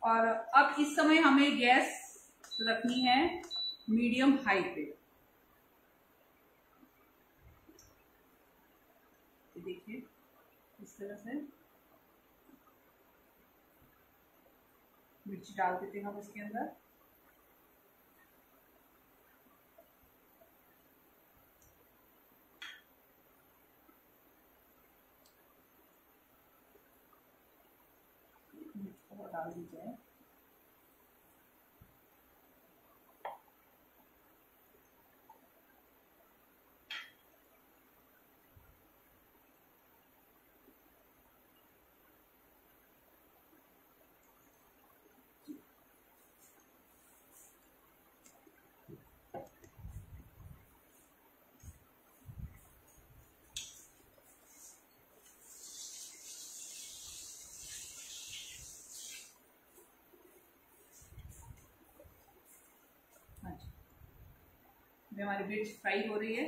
और अब इस समय हमें गैस रखनी है मीडियम हाई पे। देखिए इस तरह से मिर्च डाल देते हैं हम इसके अंदर। मिर्च को डाल दी जाए। हमारी मिर्च फ्राई हो रही है।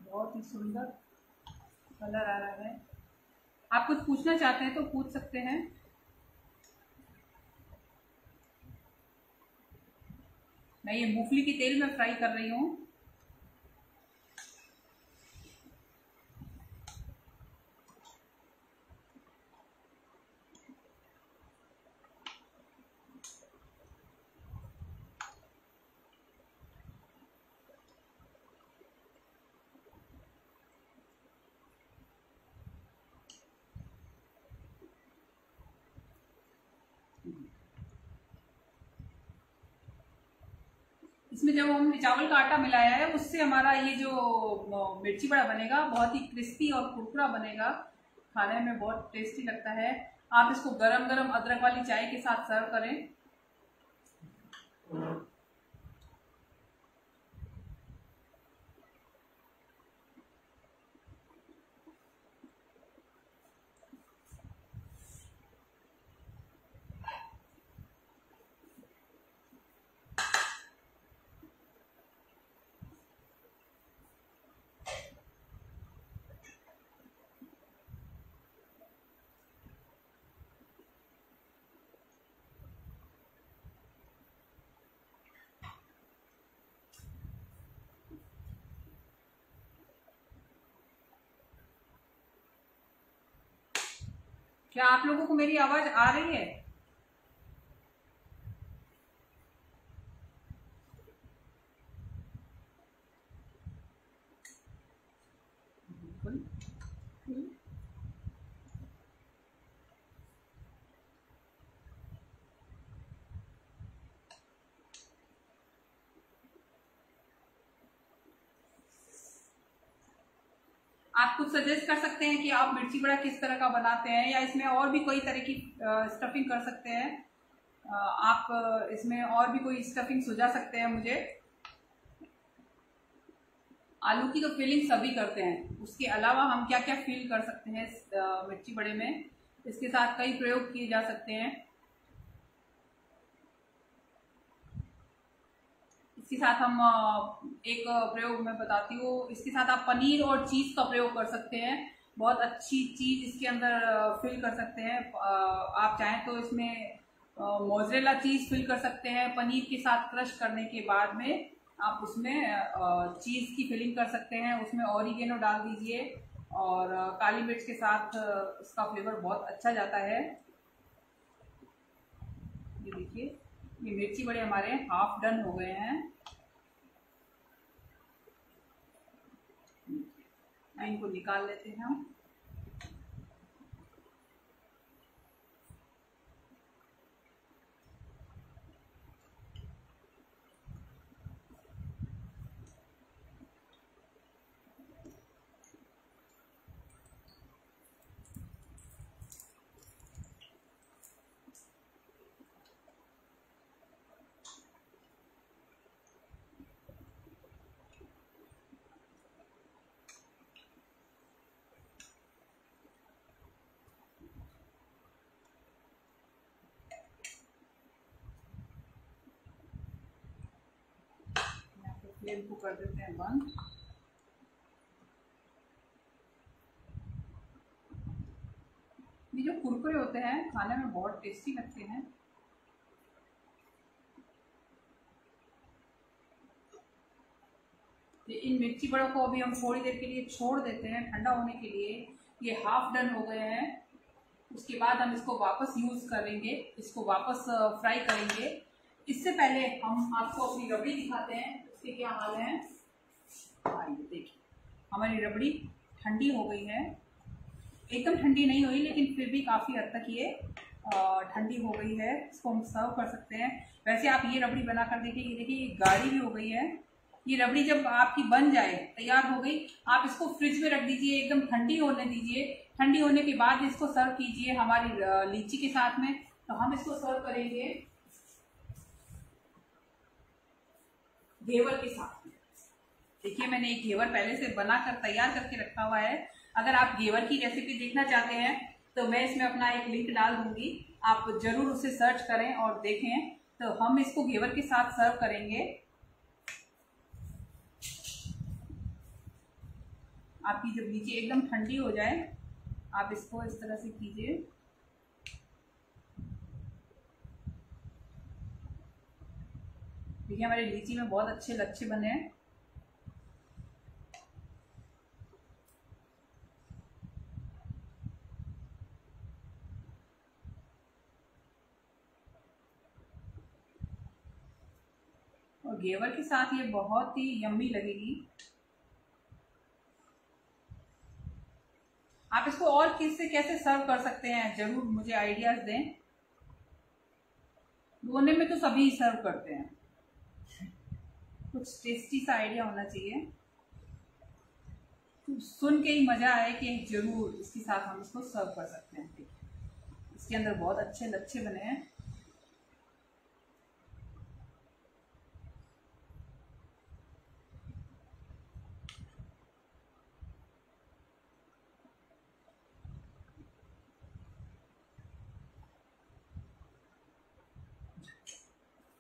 बहुत ही सुंदर कलर आ रहा है। आप कुछ पूछना चाहते हैं तो पूछ सकते हैं। मैं ये मूंगफली की तेल में फ्राई कर रही हूँ। इसमें जब हमने चावल का आटा मिलाया है उससे हमारा ये जो मिर्ची बड़ा बनेगा बहुत ही क्रिस्पी और कुरकुरा बनेगा। खाने में बहुत टेस्टी लगता है। आप इसको गरम गरम अदरक वाली चाय के साथ सर्व करें। क्या आप लोगों को मेरी आवाज आ रही है? आप कुछ सजेस्ट कर सकते हैं कि आप मिर्ची बड़ा किस तरह का बनाते हैं, या इसमें और भी कोई तरह की स्टफिंग कर सकते हैं। आप इसमें और भी कोई स्टफिंग सुझा सकते हैं मुझे। आलू की तो फिलिंग सभी करते हैं, उसके अलावा हम क्या क्या फिल कर सकते हैं मिर्ची बड़े में। इसके साथ कई प्रयोग किए जा सकते हैं। इसके साथ हम एक प्रयोग मैं बताती हूँ। इसके साथ आप पनीर और चीज का प्रयोग कर सकते हैं। बहुत अच्छी चीज इसके अंदर फिल कर सकते हैं। आप चाहें तो इसमें मोज़रेला चीज फिल कर सकते हैं। पनीर के साथ क्रश करने के बाद में आप उसमें चीज की फिलिंग कर सकते हैं। उसमें ऑरिगेनो डाल दीजिए और काली मिर्च के साथ उसका फ्लेवर बहुत अच्छा जाता है। ये देखिए, ये मिर्ची बड़े हमारे हाफ डन हो गए हैं। इनको निकाल लेते हैं हम। फ्लेम को कर देते हैं बंद। ये जो कुरकुरे होते हैं खाने में बहुत टेस्टी लगते हैं। इन मिर्ची बड़ों को अभी हम थोड़ी देर के लिए छोड़ देते हैं ठंडा होने के लिए। ये हाफ डन हो गए हैं। उसके बाद हम इसको वापस यूज करेंगे, इसको वापस फ्राई करेंगे। इससे पहले हम आपको अपनी रबड़ी दिखाते हैं उसके क्या हाल है। आइए देखिए, हमारी रबड़ी ठंडी हो गई है। एकदम ठंडी नहीं हुई लेकिन फिर भी काफ़ी हद तक ये ठंडी हो गई है। इसको हम सर्व कर सकते हैं। वैसे आप ये रबड़ी बना कर देखिए, ये देखिए ये गाढ़ी भी हो गई है। ये रबड़ी जब आपकी बन जाए, तैयार हो गई, आप इसको फ्रिज में रख दीजिए, एकदम ठंडी होने दीजिए। ठंडी होने के बाद इसको सर्व कीजिए हमारी लीची के साथ में। तो हम इसको सर्व करेंगे घेवर के साथ में। देखिए, मैंने एक घेवर पहले से बनाकर तैयार करके रखा हुआ है। अगर आप घेवर की रेसिपी देखना चाहते हैं तो मैं इसमें अपना एक लिंक डाल दूंगी, आप जरूर उसे सर्च करें और देखें। तो हम इसको घेवर के साथ सर्व करेंगे। आपकी जब लीची एकदम ठंडी हो जाए, आप इसको इस तरह से कीजिए। देखिए, हमारे लीची में बहुत अच्छे लच्छे बने हैं। और घेवर के साथ ये बहुत ही यम्मी लगेगी। आप इसको और किससे कैसे सर्व कर सकते हैं, जरूर मुझे आइडियाज दें। दोने में तो सभी सर्व करते हैं, कुछ टेस्टी सा आइडिया होना चाहिए। तो सुन के ही मजा आए कि जरूर इसके साथ हम इसको सर्व कर सकते हैं। इसके अंदर बहुत अच्छे लच्छे बने हैं।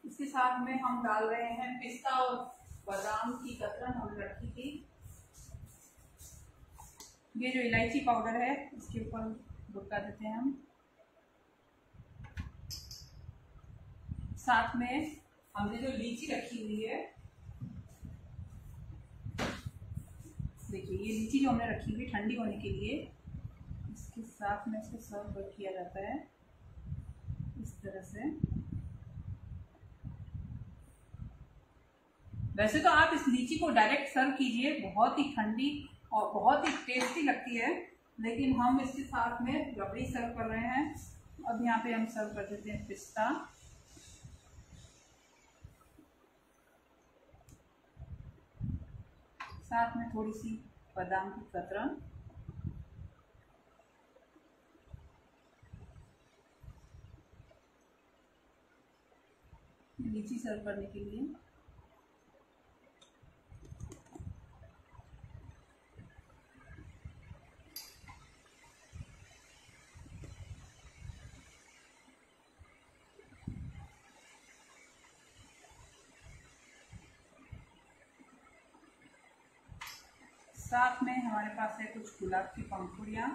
इसके साथ में हम डाल रहे हैं पिस्ता और बादाम की कतरन हमने रखी थी। ये जो इलायची पाउडर है इसके ऊपर बुड़का देते हैं हम। साथ में हमने जो लीची रखी हुई है, देखिए ये लीची जो हमने रखी हुई ठंडी होने के लिए, इसके साथ में इसको सर्व किया जाता है इस तरह से। वैसे तो आप इस लीची को डायरेक्ट सर्व कीजिए, बहुत ही ठंडी और बहुत ही टेस्टी लगती है, लेकिन हम इसके साथ में रबड़ी सर्व कर रहे हैं। अब यहाँ पे हम सर्व कर देते हैं पिस्ता। साथ में थोड़ी सी बादाम की कतरन। लीची सर्व करने के लिए साथ में हमारे पास है कुछ गुलाब की पंखुड़ियाँ,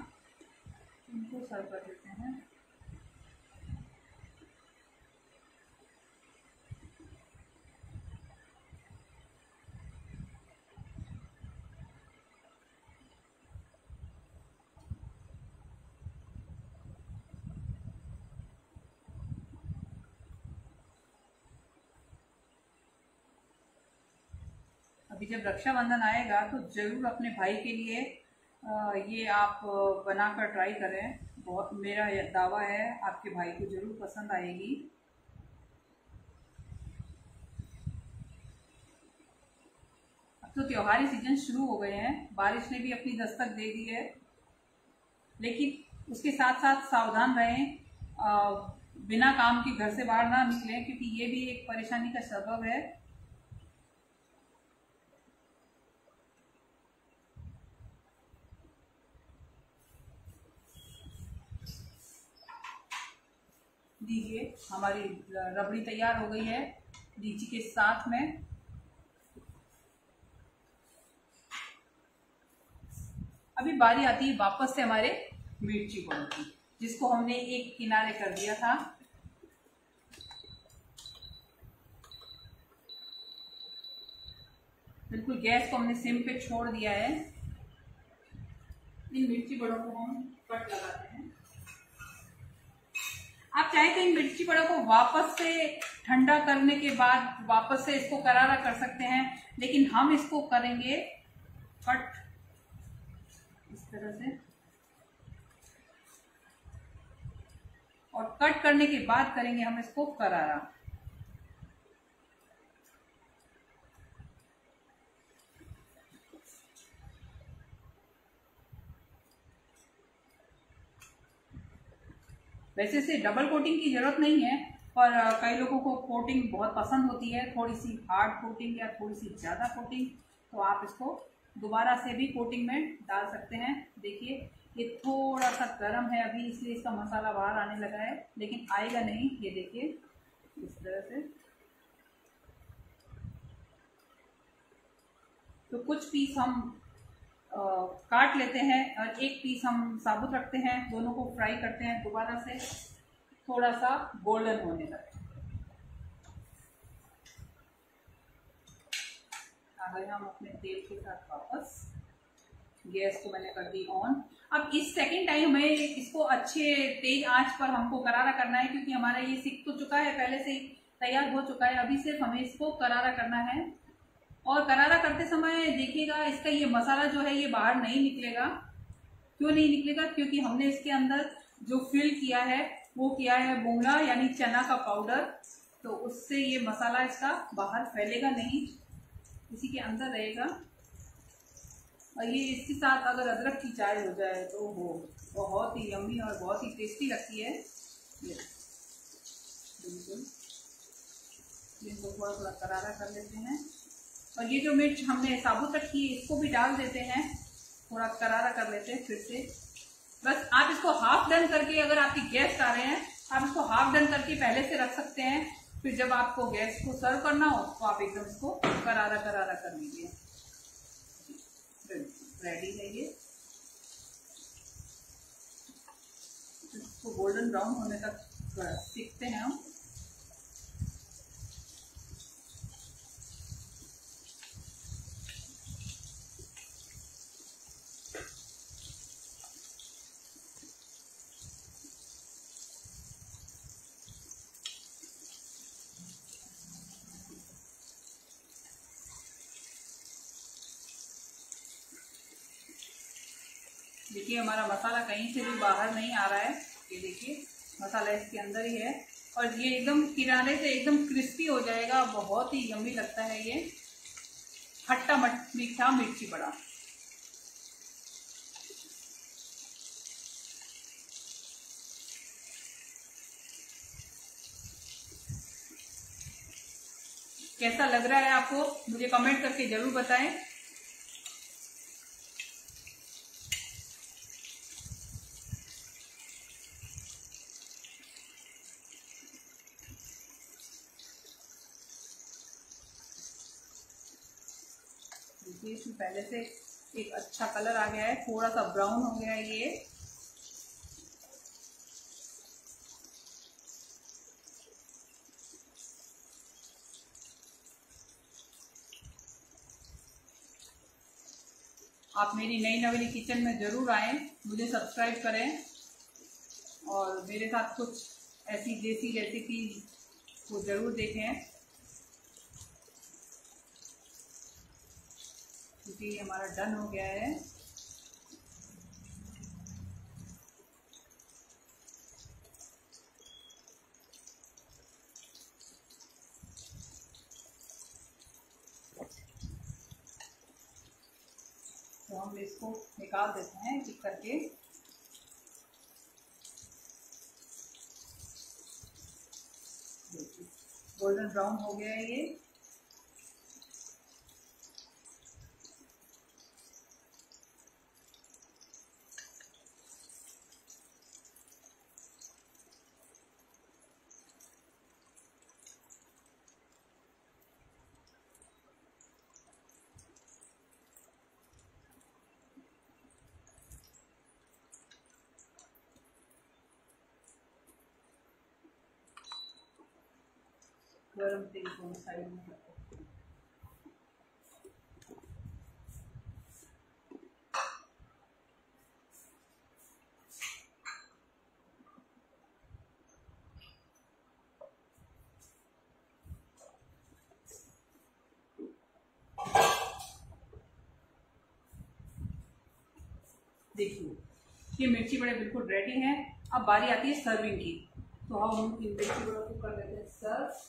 उनको सर्व कर देते हैं। कि जब रक्षाबंधन आएगा तो ज़रूर अपने भाई के लिए ये आप बनाकर ट्राई करें। बहुत मेरा यह दावा है आपके भाई को ज़रूर पसंद आएगी। अब तो त्योहारी सीजन शुरू हो गए हैं, बारिश ने भी अपनी दस्तक दे दी है, लेकिन उसके साथ साथ सावधान रहें, बिना काम के घर से बाहर ना निकलें, क्योंकि ये भी एक परेशानी का सबब है। देखिए हमारी रबड़ी तैयार हो गई है लीची के साथ में। अभी बारी आती है वापस से हमारे मिर्ची बड़ों की, जिसको हमने एक किनारे कर दिया था। बिल्कुल गैस को हमने सिम पे छोड़ दिया है। इन मिर्ची बड़ों को हम कट लगाते हैं। आप चाहे तो इन मिर्ची बड़ों को वापस से ठंडा करने के बाद वापस से इसको करारा कर सकते हैं, लेकिन हम इसको करेंगे कट इस तरह से, और कट करने के बाद करेंगे हम इसको करारा। वैसे से डबल कोटिंग की जरूरत नहीं है, पर कई लोगों को कोटिंग बहुत पसंद होती है, थोड़ी सी हार्ड कोटिंग या थोड़ी सी ज़्यादा कोटिंग, तो आप इसको दोबारा से भी कोटिंग में डाल सकते हैं। देखिए ये थोड़ा सा गर्म है अभी, इसलिए इसका मसाला बाहर आने लगा है, लेकिन आएगा नहीं। ये देखिए इस तरह से। तो कुछ पीस हम काट लेते हैं और एक पीस हम साबुत रखते हैं, दोनों को फ्राई करते हैं दोबारा से थोड़ा सा गोल्डन होने तक। आ गए हम अपने तेल के साथ वापस। गैस को मैंने कर दी ऑन। अब इस सेकंड टाइम हमें इसको अच्छे तेज आंच पर हमको करारा करना है, क्योंकि हमारा ये सिक तो चुका है, पहले से ही तैयार हो चुका है। अभी सिर्फ हमें इसको करारा करना है, और करारा करते समय देखिएगा इसका ये मसाला जो है ये बाहर नहीं निकलेगा। क्यों नहीं निकलेगा? क्योंकि हमने इसके अंदर जो फिल किया है वो किया है बोंगला यानी चना का पाउडर, तो उससे ये मसाला इसका बाहर फैलेगा नहीं, इसी के अंदर रहेगा। और ये इसके साथ अगर अदरक की चाय हो जाए तो हो बहुत ही यम्मी और बहुत ही टेस्टी लगती है। ये बिल्कुल इनको थोड़ा थोड़ा करारा कर लेते हैं, और ये जो मिर्च हमने साबुत रखी है इसको भी डाल देते हैं, थोड़ा करारा कर लेते हैं फिर से। बस आप इसको हाफ डन करके, अगर आपकी गेस्ट आ रहे हैं आप इसको हाफ डन करके पहले से रख सकते हैं, फिर जब आपको गैस को सर्व करना हो तो आप एकदम इसको करारा करारा कर लीजिए। रेडी है ये। इसको गोल्डन ब्राउन होने तक सीखते हैं हम। देखिए हमारा मसाला कहीं से भी बाहर नहीं आ रहा है, ये देखिए मसाला इसके अंदर ही है, और ये एकदम किनारे से एकदम क्रिस्पी हो जाएगा। बहुत ही यम्मी लगता है ये खट्टा मीठा मिर्ची बड़ा। कैसा लग रहा है आपको मुझे कमेंट करके जरूर बताएं। इसमें पहले से एक अच्छा कलर आ गया है, थोड़ा सा ब्राउन हो गया है ये। आप मेरी नई नवेली किचन में जरूर आएं, मुझे सब्सक्राइब करें और मेरे साथ कुछ ऐसी देसी रेसिपी को जरूर देखें। क्योंकि हमारा डन हो गया है। तो हम इसको निकाल देते हैं एक करके। गोल्डन ब्राउन हो गया है ये। गरम तेल को साइड में रखो। देखिए ये मिर्ची बड़े बिल्कुल रेडी हैं। अब बारी आती है सर्विंग की। तो हम इन मिर्ची बड़ों को कर लेते हैं सर्व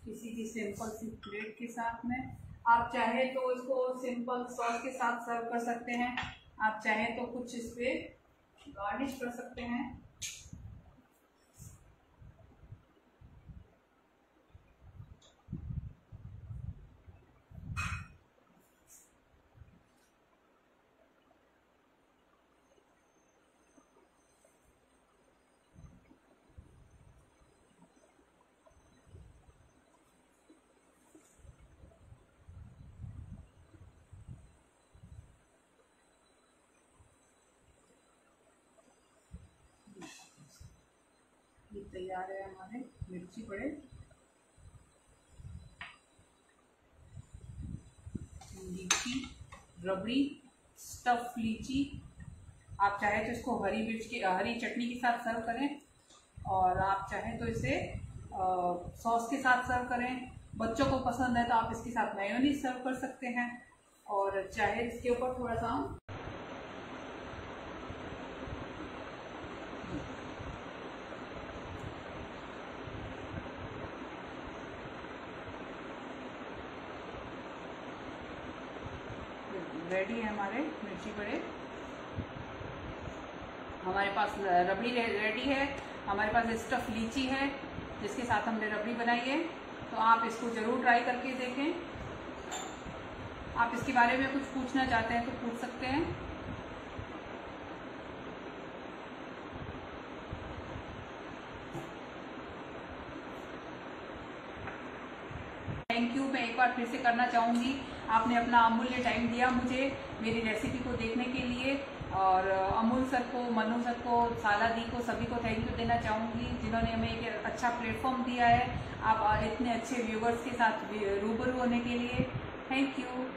किसी भी सिंपल सी प्लेट के साथ में। आप चाहे तो इसको सिंपल सॉस के साथ सर्व कर सकते हैं, आप चाहे तो कुछ इस पे गार्निश कर सकते हैं। ये तैयार है हमारे मिर्ची बड़े। लीची रबड़ी स्टफ लीची। आप चाहे तो इसको हरी मिर्च की हरी चटनी के साथ सर्व करें, और आप चाहे तो इसे सॉस के साथ सर्व करें। बच्चों को पसंद है तो आप इसके साथ मेयोनीज सर्व कर सकते हैं, और चाहे इसके ऊपर थोड़ा सा रेडी है हमारे मिर्ची बड़े। हमारे पास रबड़ी रेडी है, हमारे पास स्टफ लीची है जिसके साथ हमने रबड़ी बनाई है। तो आप इसको ज़रूर ट्राई करके देखें। आप इसके बारे में कुछ पूछना चाहते हैं तो पूछ सकते हैं। Thank you. मैं एक बार फिर से करना चाहूँगी, आपने अपना अमूल्य टाइम दिया मुझे मेरी रेसिपी को देखने के लिए, और अमूल सर को, मनु सर को, साला दी को, सभी को थैंक यू देना चाहूँगी जिन्होंने हमें एक अच्छा प्लेटफॉर्म दिया है आप इतने अच्छे व्यूवर्स के साथ रूबरू होने के लिए। Thank you.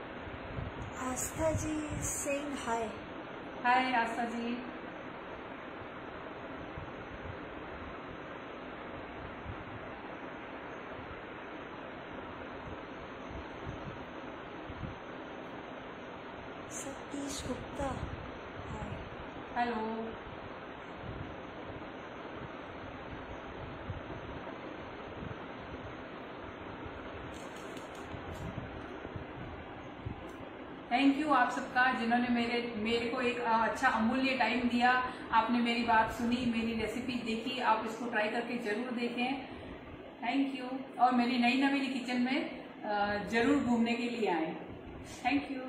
Aastha ji saying hi. Hi Aastha ji. Satish Gupta hi. Hello. Thank you आप सबका जिन्होंने मेरे को एक अच्छा अमूल्य टाइम दिया। आपने मेरी बात सुनी, मेरी रेसिपी देखी, आप इसको ट्राई करके ज़रूर देखें। Thank you. और मेरी नई नवेली किचन में ज़रूर घूमने के लिए आएँ। Thank you.